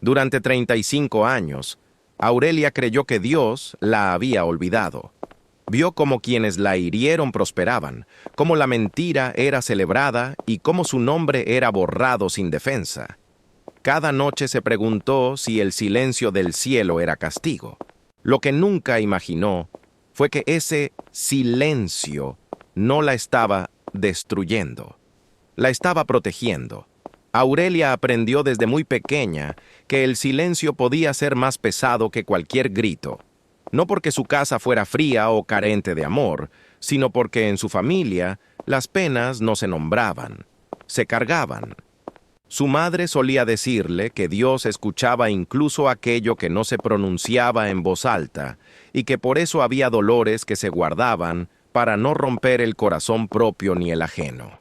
Durante 35 años, Aurelia creyó que Dios la había olvidado. Vio cómo quienes la hirieron prosperaban, cómo la mentira era celebrada y cómo su nombre era borrado sin defensa. Cada noche se preguntó si el silencio del cielo era castigo. Lo que nunca imaginó fue que ese silencio no la estaba destruyendo, la estaba protegiendo. Aurelia aprendió desde muy pequeña que el silencio podía ser más pesado que cualquier grito, no porque su casa fuera fría o carente de amor, sino porque en su familia las penas no se nombraban, se cargaban. Su madre solía decirle que Dios escuchaba incluso aquello que no se pronunciaba en voz alta y que por eso había dolores que se guardaban para no romper el corazón propio ni el ajeno.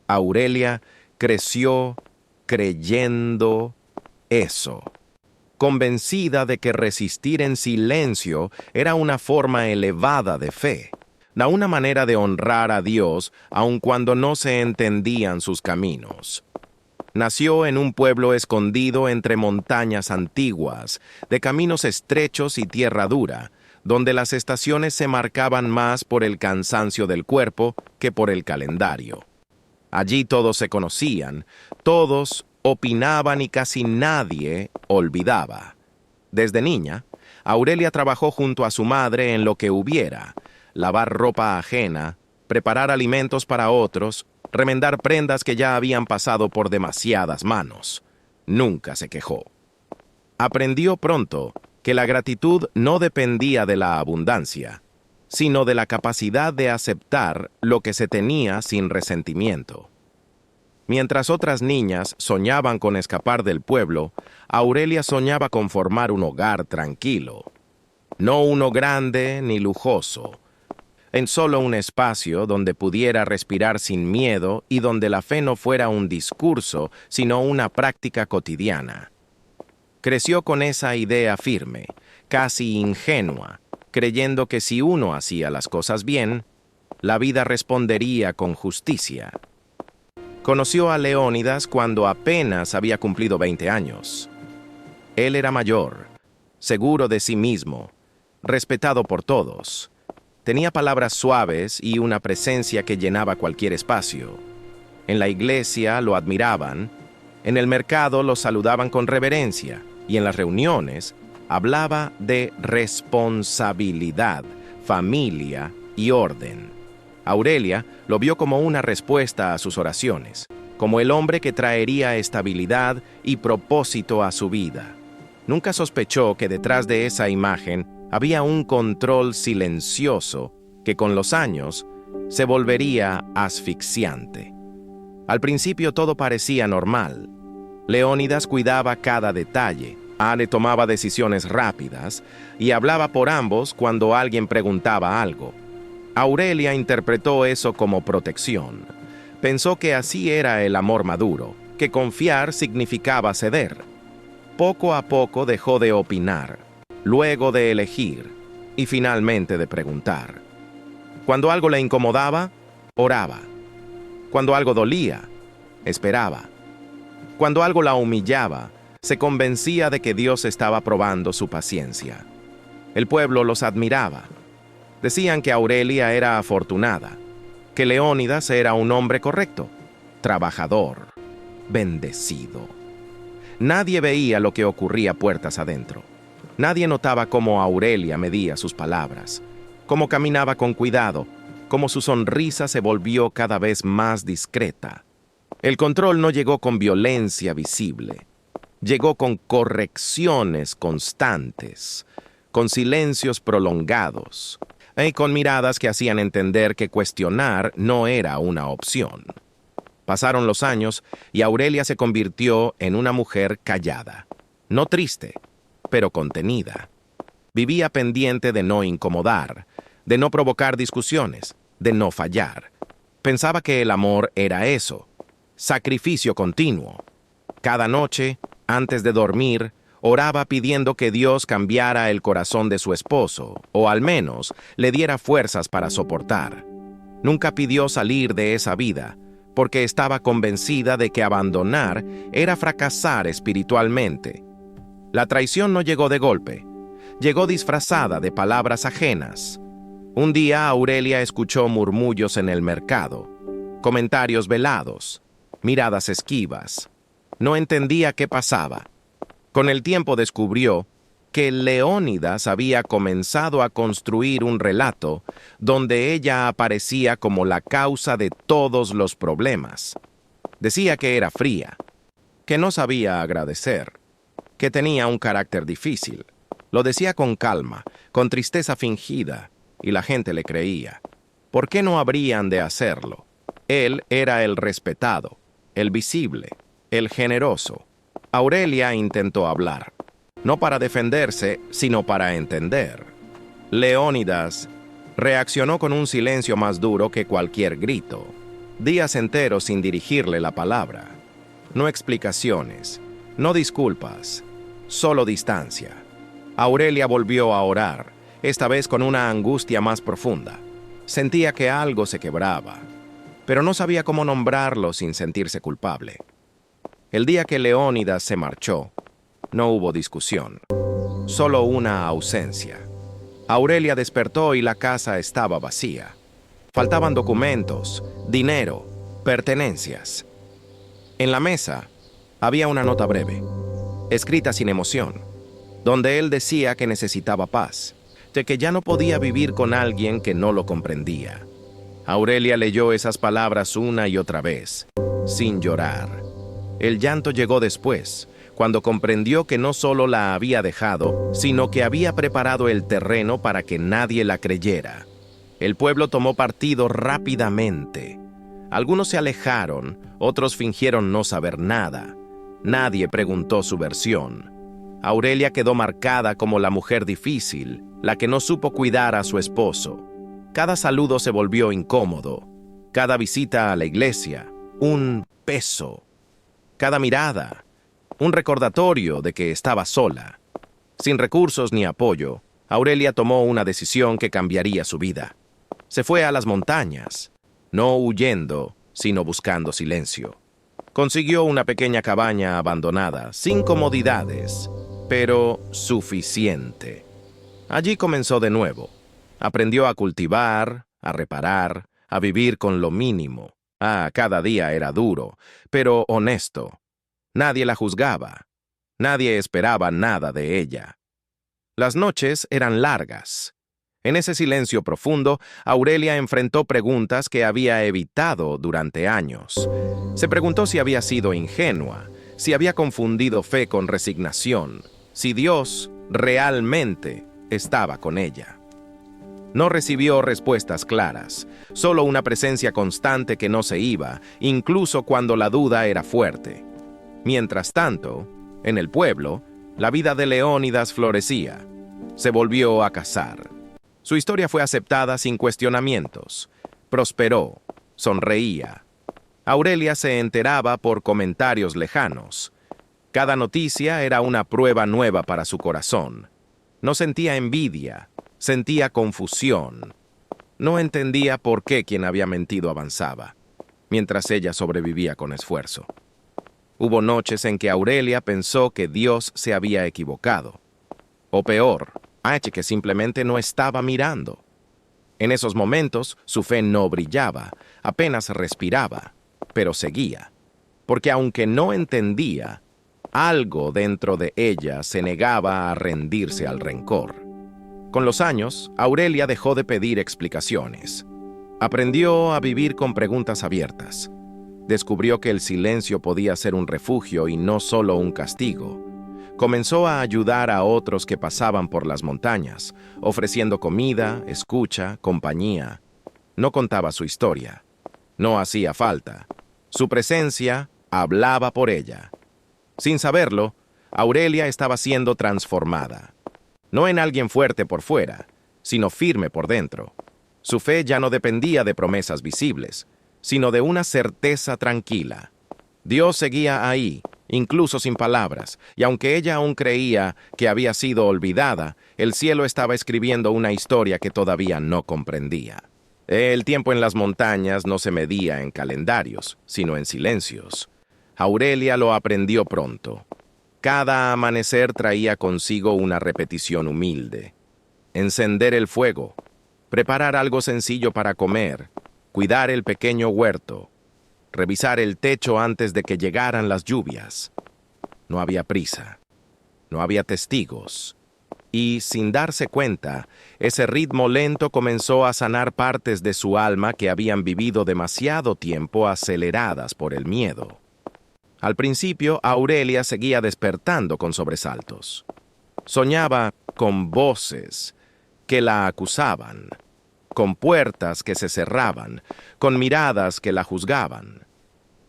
Aurelia creció creyendo eso, convencida de que resistir en silencio era una forma elevada de fe, una manera de honrar a Dios aun cuando no se entendían sus caminos. Nació en un pueblo escondido entre montañas antiguas, de caminos estrechos y tierra dura, donde las estaciones se marcaban más por el cansancio del cuerpo que por el calendario. Allí todos se conocían, todos opinaban y casi nadie olvidaba. Desde niña, Aurelia trabajó junto a su madre en lo que hubiera: lavar ropa ajena, preparar alimentos para otros, remendar prendas que ya habían pasado por demasiadas manos. Nunca se quejó. Aprendió pronto que la gratitud no dependía de la abundancia, sino de la capacidad de aceptar lo que se tenía sin resentimiento. Mientras otras niñas soñaban con escapar del pueblo, Aurelia soñaba con formar un hogar tranquilo. No uno grande ni lujoso, en solo un espacio donde pudiera respirar sin miedo y donde la fe no fuera un discurso, sino una práctica cotidiana. Creció con esa idea firme, casi ingenua, creyendo que si uno hacía las cosas bien, la vida respondería con justicia. Conoció a Leónidas cuando apenas había cumplido 20 años. Él era mayor, seguro de sí mismo, respetado por todos. Tenía palabras suaves y una presencia que llenaba cualquier espacio. En la iglesia lo admiraban, en el mercado lo saludaban con reverencia y en las reuniones hablaba de responsabilidad, familia y orden. Aurelia lo vio como una respuesta a sus oraciones, como el hombre que traería estabilidad y propósito a su vida. Nunca sospechó que detrás de esa imagen había un control silencioso que con los años se volvería asfixiante. Al principio todo parecía normal. Leónidas cuidaba cada detalle, Ale tomaba decisiones rápidas y hablaba por ambos cuando alguien preguntaba algo. Aurelia interpretó eso como protección. Pensó que así era el amor maduro, que confiar significaba ceder. Poco a poco dejó de opinar, luego de elegir y finalmente de preguntar. Cuando algo le incomodaba, oraba. Cuando algo dolía, esperaba. Cuando algo la humillaba, se convencía de que Dios estaba probando su paciencia. El pueblo los admiraba. Decían que Aurelia era afortunada, que Leónidas era un hombre correcto, trabajador, bendecido. Nadie veía lo que ocurría puertas adentro. Nadie notaba cómo Aurelia medía sus palabras, cómo caminaba con cuidado, cómo su sonrisa se volvió cada vez más discreta. El control no llegó con violencia visible, llegó con correcciones constantes, con silencios prolongados, y con miradas que hacían entender que cuestionar no era una opción. Pasaron los años y Aurelia se convirtió en una mujer callada, no triste, pero contenida. Vivía pendiente de no incomodar, de no provocar discusiones, de no fallar. Pensaba que el amor era eso, sacrificio continuo. Cada noche, antes de dormir, oraba pidiendo que Dios cambiara el corazón de su esposo, o al menos le diera fuerzas para soportar. Nunca pidió salir de esa vida, porque estaba convencida de que abandonar era fracasar espiritualmente, La traición no llegó de golpe, llegó disfrazada de palabras ajenas. Un día Aurelia escuchó murmullos en el mercado, comentarios velados, miradas esquivas. No entendía qué pasaba. Con el tiempo descubrió que Leónidas había comenzado a construir un relato donde ella aparecía como la causa de todos los problemas. Decía que era fría, que no sabía agradecer, que tenía un carácter difícil. Lo decía con calma, con tristeza fingida, y la gente le creía. ¿Por qué no habrían de hacerlo? Él era el respetado, el visible, el generoso. Aurelia intentó hablar, no para defenderse, sino para entender. Leónidas reaccionó con un silencio más duro que cualquier grito, días enteros sin dirigirle la palabra. No explicaciones, no disculpas, solo distancia. Aurelia volvió a orar, esta vez con una angustia más profunda. Sentía que algo se quebraba, pero no sabía cómo nombrarlo sin sentirse culpable. El día que Leónidas se marchó, no hubo discusión, solo una ausencia. Aurelia despertó y la casa estaba vacía. Faltaban documentos, dinero, pertenencias. En la mesa había una nota breve, escrita sin emoción, donde él decía que necesitaba paz, de que ya no podía vivir con alguien que no lo comprendía. Aurelia leyó esas palabras una y otra vez, sin llorar. El llanto llegó después, cuando comprendió que no solo la había dejado, sino que había preparado el terreno para que nadie la creyera. El pueblo tomó partido rápidamente. Algunos se alejaron, otros fingieron no saber nada. Nadie preguntó su versión. Aurelia quedó marcada como la mujer difícil, la que no supo cuidar a su esposo. Cada saludo se volvió incómodo, cada visita a la iglesia, un peso. Cada mirada, un recordatorio de que estaba sola. Sin recursos ni apoyo, Aurelia tomó una decisión que cambiaría su vida. Se fue a las montañas, no huyendo, sino buscando silencio. Consiguió una pequeña cabaña abandonada, sin comodidades, pero suficiente. Allí comenzó de nuevo. Aprendió a cultivar, a reparar, a vivir con lo mínimo. Cada día era duro, pero honesto. Nadie la juzgaba. Nadie esperaba nada de ella. Las noches eran largas. En ese silencio profundo, Aurelia enfrentó preguntas que había evitado durante años. Se preguntó si había sido ingenua, si había confundido fe con resignación, si Dios realmente estaba con ella. No recibió respuestas claras, solo una presencia constante que no se iba, incluso cuando la duda era fuerte. Mientras tanto, en el pueblo, la vida de Leónidas florecía. Se volvió a casar. Su historia fue aceptada sin cuestionamientos. Prosperó, sonreía. Aurelia se enteraba por comentarios lejanos. Cada noticia era una prueba nueva para su corazón. No sentía envidia, sentía confusión. No entendía por qué quien había mentido avanzaba, mientras ella sobrevivía con esfuerzo. Hubo noches en que Aurelia pensó que Dios se había equivocado. O peor, que simplemente no estaba mirando. En esos momentos, su fe no brillaba, apenas respiraba, pero seguía. Porque aunque no entendía, algo dentro de ella se negaba a rendirse al rencor. Con los años, Aurelia dejó de pedir explicaciones. Aprendió a vivir con preguntas abiertas. Descubrió que el silencio podía ser un refugio y no solo un castigo. Comenzó a ayudar a otros que pasaban por las montañas, ofreciendo comida, escucha, compañía. No contaba su historia. No hacía falta. Su presencia hablaba por ella. Sin saberlo, Aurelia estaba siendo transformada. No en alguien fuerte por fuera, sino firme por dentro. Su fe ya no dependía de promesas visibles, sino de una certeza tranquila. Dios seguía ahí, incluso sin palabras, y aunque ella aún creía que había sido olvidada, el cielo estaba escribiendo una historia que todavía no comprendía. El tiempo en las montañas no se medía en calendarios, sino en silencios. Aurelia lo aprendió pronto. Cada amanecer traía consigo una repetición humilde. Encender el fuego, preparar algo sencillo para comer, cuidar el pequeño huerto, revisar el techo antes de que llegaran las lluvias. No había prisa, no había testigos, y, sin darse cuenta, ese ritmo lento comenzó a sanar partes de su alma que habían vivido demasiado tiempo aceleradas por el miedo. Al principio, Aurelia seguía despertando con sobresaltos. Soñaba con voces que la acusaban, con puertas que se cerraban, con miradas que la juzgaban.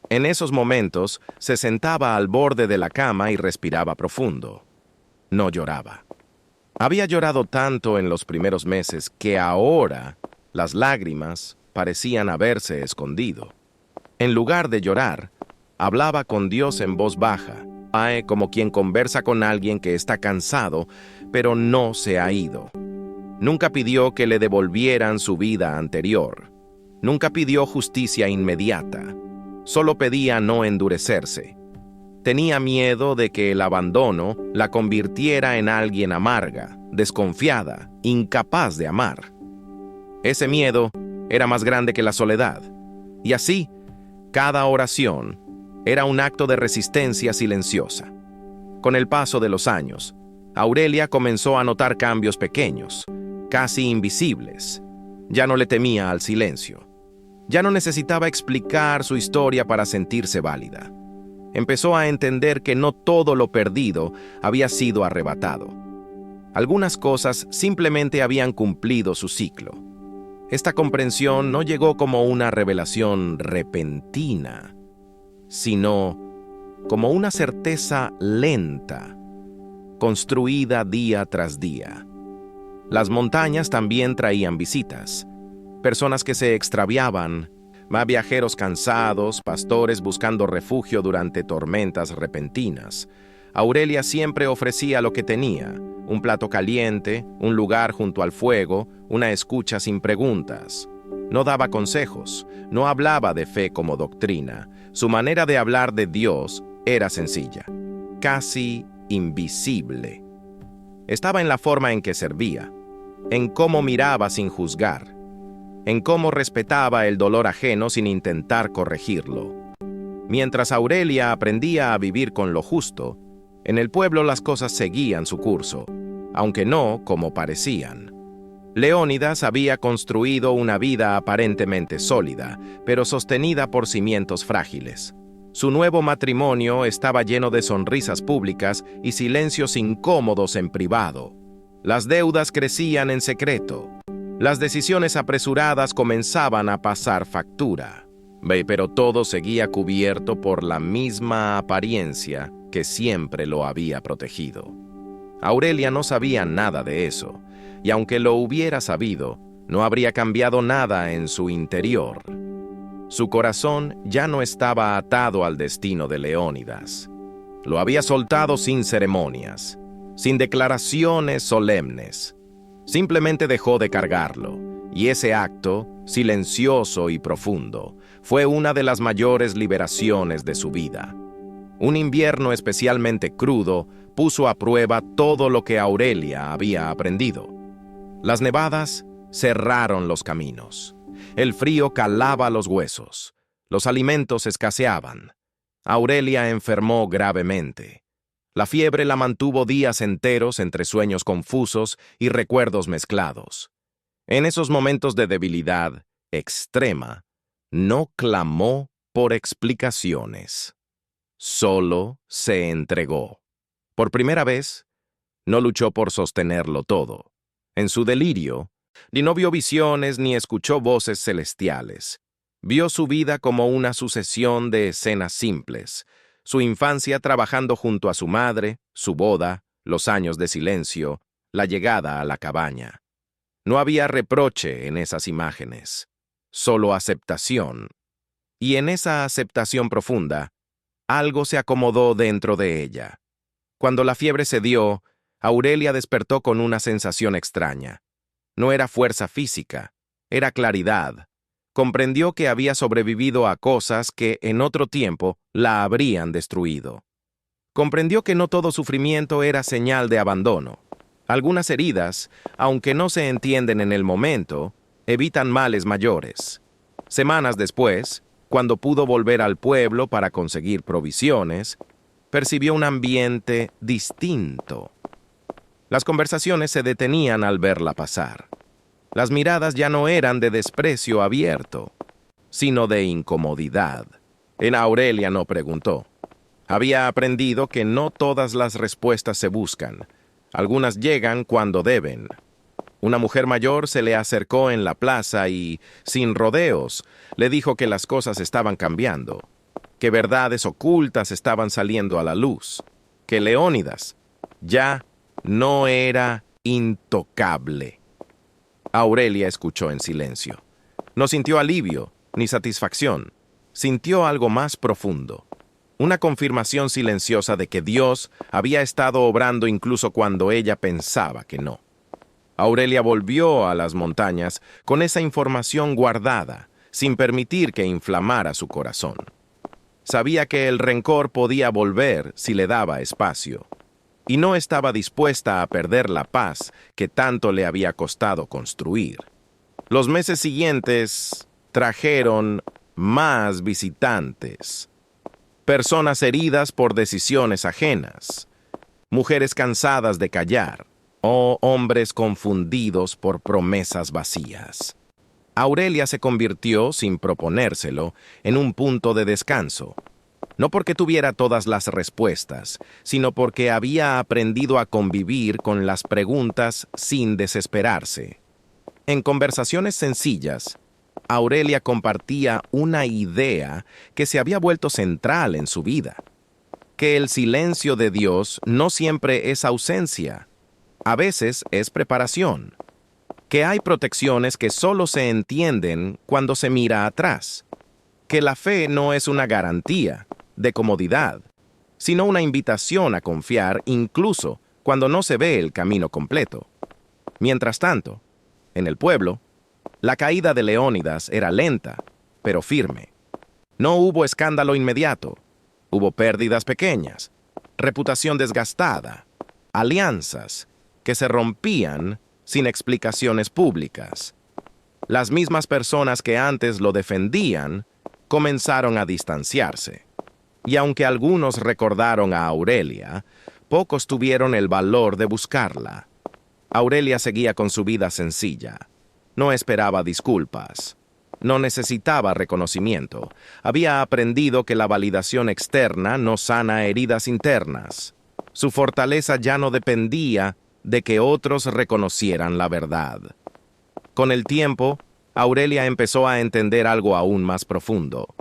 En esos momentos, se sentaba al borde de la cama y respiraba profundo. No lloraba. Había llorado tanto en los primeros meses que ahora las lágrimas parecían haberse escondido. En lugar de llorar, hablaba con Dios en voz baja, como quien conversa con alguien que está cansado, pero no se ha ido. Nunca pidió que le devolvieran su vida anterior. Nunca pidió justicia inmediata. Solo pedía no endurecerse. Tenía miedo de que el abandono la convirtiera en alguien amarga, desconfiada, incapaz de amar. Ese miedo era más grande que la soledad. Y así, cada oración era un acto de resistencia silenciosa. Con el paso de los años, Aurelia comenzó a notar cambios pequeños, casi invisibles. Ya no le temía al silencio. Ya no necesitaba explicar su historia para sentirse válida. Empezó a entender que no todo lo perdido había sido arrebatado. Algunas cosas simplemente habían cumplido su ciclo. Esta comprensión no llegó como una revelación repentina, sino como una certeza lenta, construida día tras día. Las montañas también traían visitas, personas que se extraviaban, viajeros cansados, pastores buscando refugio durante tormentas repentinas. Aurelia siempre ofrecía lo que tenía: un plato caliente, un lugar junto al fuego, una escucha sin preguntas. No daba consejos, no hablaba de fe como doctrina. Su manera de hablar de Dios era sencilla, casi invisible. Estaba en la forma en que servía, en cómo miraba sin juzgar, en cómo respetaba el dolor ajeno sin intentar corregirlo. Mientras Aurelia aprendía a vivir con lo justo, en el pueblo las cosas seguían su curso, aunque no como parecían. Leónidas había construido una vida aparentemente sólida, pero sostenida por cimientos frágiles. Su nuevo matrimonio estaba lleno de sonrisas públicas y silencios incómodos en privado. Las deudas crecían en secreto. Las decisiones apresuradas comenzaban a pasar factura. Pero todo seguía cubierto por la misma apariencia que siempre lo había protegido. Aurelia no sabía nada de eso, y aunque lo hubiera sabido, no habría cambiado nada en su interior. Su corazón ya no estaba atado al destino de Leónidas. Lo había soltado sin ceremonias, sin declaraciones solemnes. Simplemente dejó de cargarlo, y ese acto, silencioso y profundo, fue una de las mayores liberaciones de su vida. Un invierno especialmente crudo puso a prueba todo lo que Aurelia había aprendido. Las nevadas cerraron los caminos. El frío calaba los huesos. Los alimentos escaseaban. Aurelia enfermó gravemente. La fiebre la mantuvo días enteros entre sueños confusos y recuerdos mezclados. En esos momentos de debilidad extrema, no clamó por explicaciones. Solo se entregó. Por primera vez, no luchó por sostenerlo todo. En su delirio, ni no vio visiones ni escuchó voces celestiales. Vio su vida como una sucesión de escenas simples: su infancia trabajando junto a su madre, su boda, los años de silencio, la llegada a la cabaña. No había reproche en esas imágenes, solo aceptación. Y en esa aceptación profunda, algo se acomodó dentro de ella. Cuando la fiebre cedió, Aurelia despertó con una sensación extraña. No era fuerza física, era claridad. Comprendió que había sobrevivido a cosas que en otro tiempo la habrían destruido. Comprendió que no todo sufrimiento era señal de abandono. Algunas heridas, aunque no se entienden en el momento, evitan males mayores. Semanas después, cuando pudo volver al pueblo para conseguir provisiones, percibió un ambiente distinto. Las conversaciones se detenían al verla pasar. Las miradas ya no eran de desprecio abierto, sino de incomodidad. Aurelia no preguntó. Había aprendido que no todas las respuestas se buscan. Algunas llegan cuando deben. Una mujer mayor se le acercó en la plaza y, sin rodeos, le dijo que las cosas estaban cambiando, que verdades ocultas estaban saliendo a la luz, que Leónidas ya no era intocable. Aurelia escuchó en silencio. No sintió alivio ni satisfacción. Sintió algo más profundo. Una confirmación silenciosa de que Dios había estado obrando incluso cuando ella pensaba que no. Aurelia volvió a las montañas con esa información guardada, sin permitir que inflamara su corazón. Sabía que el rencor podía volver si le daba espacio, y no estaba dispuesta a perder la paz que tanto le había costado construir. Los meses siguientes trajeron más visitantes. Personas heridas por decisiones ajenas, mujeres cansadas de callar, o hombres confundidos por promesas vacías. Aurelia se convirtió, sin proponérselo, en un punto de descanso. No porque tuviera todas las respuestas, sino porque había aprendido a convivir con las preguntas sin desesperarse. En conversaciones sencillas, Aurelia compartía una idea que se había vuelto central en su vida: que el silencio de Dios no siempre es ausencia, a veces es preparación, que hay protecciones que solo se entienden cuando se mira atrás, que la fe no es una garantía de comodidad, sino una invitación a confiar incluso cuando no se ve el camino completo. Mientras tanto, en el pueblo, la caída de Leónidas era lenta, pero firme. No hubo escándalo inmediato. Hubo pérdidas pequeñas, reputación desgastada, alianzas que se rompían sin explicaciones públicas. Las mismas personas que antes lo defendían comenzaron a distanciarse. Y aunque algunos recordaron a Aurelia, pocos tuvieron el valor de buscarla. Aurelia seguía con su vida sencilla. No esperaba disculpas. No necesitaba reconocimiento. Había aprendido que la validación externa no sana heridas internas. Su fortaleza ya no dependía de que otros reconocieran la verdad. Con el tiempo, Aurelia empezó a entender algo aún más profundo.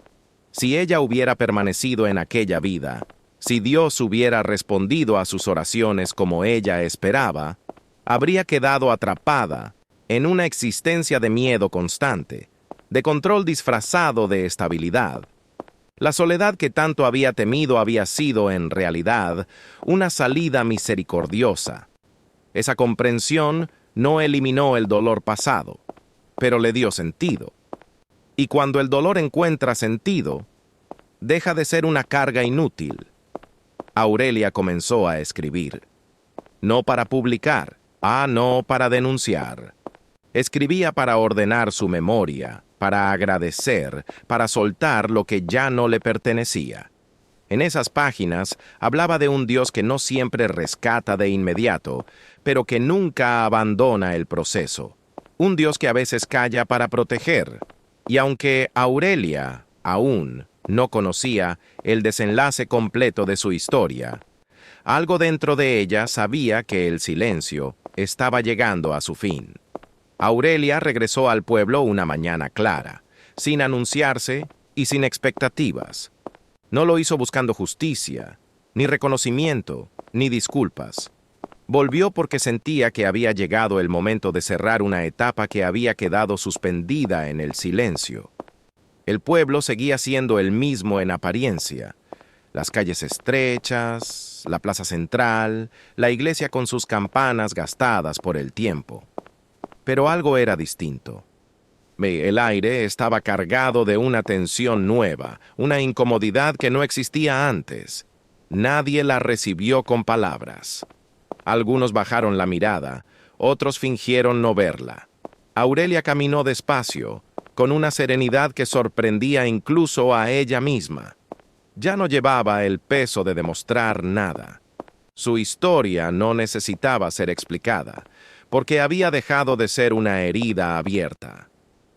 Si ella hubiera permanecido en aquella vida, si Dios hubiera respondido a sus oraciones como ella esperaba, habría quedado atrapada en una existencia de miedo constante, de control disfrazado de estabilidad. La soledad que tanto había temido había sido, en realidad, una salida misericordiosa. Esa comprensión no eliminó el dolor pasado, pero le dio sentido. Y cuando el dolor encuentra sentido, deja de ser una carga inútil. Aurelia comenzó a escribir. No para publicar, no para denunciar. Escribía para ordenar su memoria, para agradecer, para soltar lo que ya no le pertenecía. En esas páginas hablaba de un Dios que no siempre rescata de inmediato, pero que nunca abandona el proceso. Un Dios que a veces calla para proteger. Y aunque Aurelia aún no conocía el desenlace completo de su historia, algo dentro de ella sabía que el silencio estaba llegando a su fin. Aurelia regresó al pueblo una mañana clara, sin anunciarse y sin expectativas. No lo hizo buscando justicia, ni reconocimiento, ni disculpas. Volvió porque sentía que había llegado el momento de cerrar una etapa que había quedado suspendida en el silencio. El pueblo seguía siendo el mismo en apariencia. Las calles estrechas, la plaza central, la iglesia con sus campanas gastadas por el tiempo. Pero algo era distinto. El aire estaba cargado de una tensión nueva, una incomodidad que no existía antes. Nadie la recibió con palabras. Algunos bajaron la mirada, otros fingieron no verla. Aurelia caminó despacio, con una serenidad que sorprendía incluso a ella misma. Ya no llevaba el peso de demostrar nada. Su historia no necesitaba ser explicada, porque había dejado de ser una herida abierta.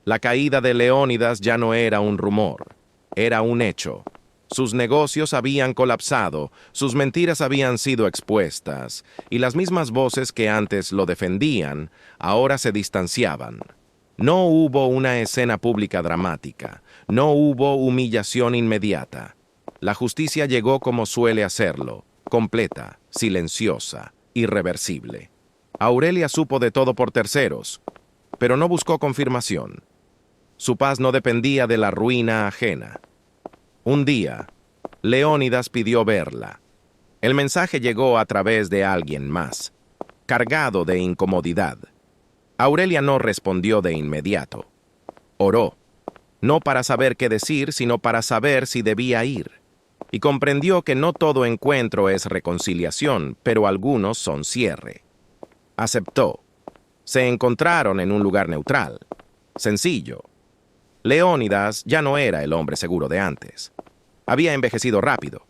La caída de Leónidas ya no era un rumor, era un hecho. Sus negocios habían colapsado, sus mentiras habían sido expuestas, y las mismas voces que antes lo defendían, ahora se distanciaban. No hubo una escena pública dramática, no hubo humillación inmediata. La justicia llegó como suele hacerlo, completa, silenciosa, irreversible. Aurelia supo de todo por terceros, pero no buscó confirmación. Su paz no dependía de la ruina ajena. Un día, Leónidas pidió verla. El mensaje llegó a través de alguien más, cargado de incomodidad. Aurelia no respondió de inmediato. Oró, no para saber qué decir, sino para saber si debía ir. Y comprendió que no todo encuentro es reconciliación, pero algunos son cierre. Aceptó. Se encontraron en un lugar neutral. Sencillo. Leónidas ya no era el hombre seguro de antes. Había envejecido rápido.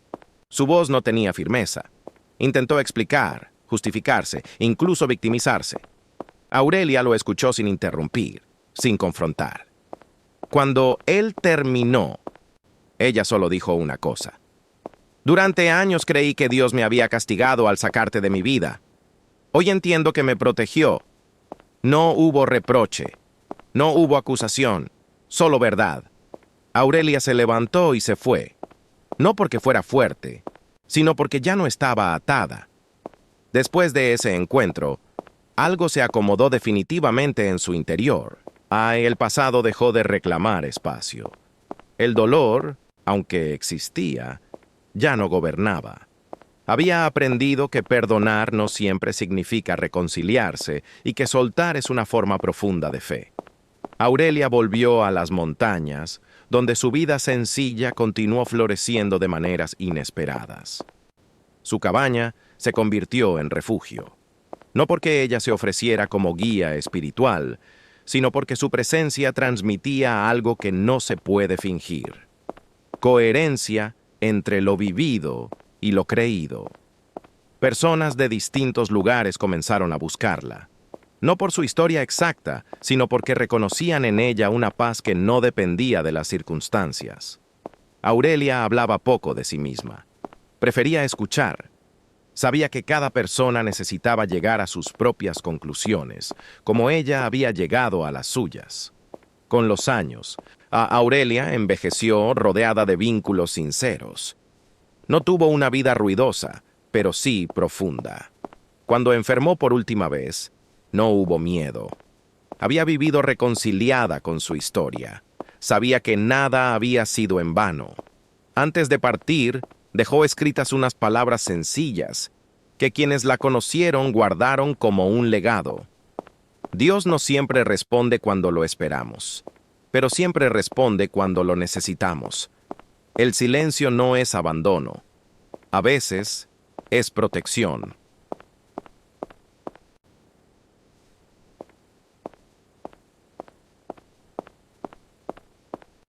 Su voz no tenía firmeza. Intentó explicar, justificarse, incluso victimizarse. Aurelia lo escuchó sin interrumpir, sin confrontar. Cuando él terminó, ella solo dijo una cosa. Durante años creí que Dios me había castigado al sacarte de mi vida. Hoy entiendo que me protegió. No hubo reproche, no hubo acusación, solo verdad. Aurelia se levantó y se fue. No porque fuera fuerte, sino porque ya no estaba atada. Después de ese encuentro, algo se acomodó definitivamente en su interior. El pasado dejó de reclamar espacio. El dolor, aunque existía, ya no gobernaba. Había aprendido que perdonar no siempre significa reconciliarse y que soltar es una forma profunda de fe. Aurelia volvió a las montañas, donde su vida sencilla continuó floreciendo de maneras inesperadas. Su cabaña se convirtió en refugio. No porque ella se ofreciera como guía espiritual, sino porque su presencia transmitía algo que no se puede fingir. Coherencia entre lo vivido y lo creído. Personas de distintos lugares comenzaron a buscarla. No por su historia exacta, sino porque reconocían en ella una paz que no dependía de las circunstancias. Aurelia hablaba poco de sí misma. Prefería escuchar. Sabía que cada persona necesitaba llegar a sus propias conclusiones, como ella había llegado a las suyas. Con los años, Aurelia envejeció rodeada de vínculos sinceros. No tuvo una vida ruidosa, pero sí profunda. Cuando enfermó por última vez, no hubo miedo. Había vivido reconciliada con su historia. Sabía que nada había sido en vano. Antes de partir, dejó escritas unas palabras sencillas que quienes la conocieron guardaron como un legado. Dios no siempre responde cuando lo esperamos, pero siempre responde cuando lo necesitamos. El silencio no es abandono. A veces es protección.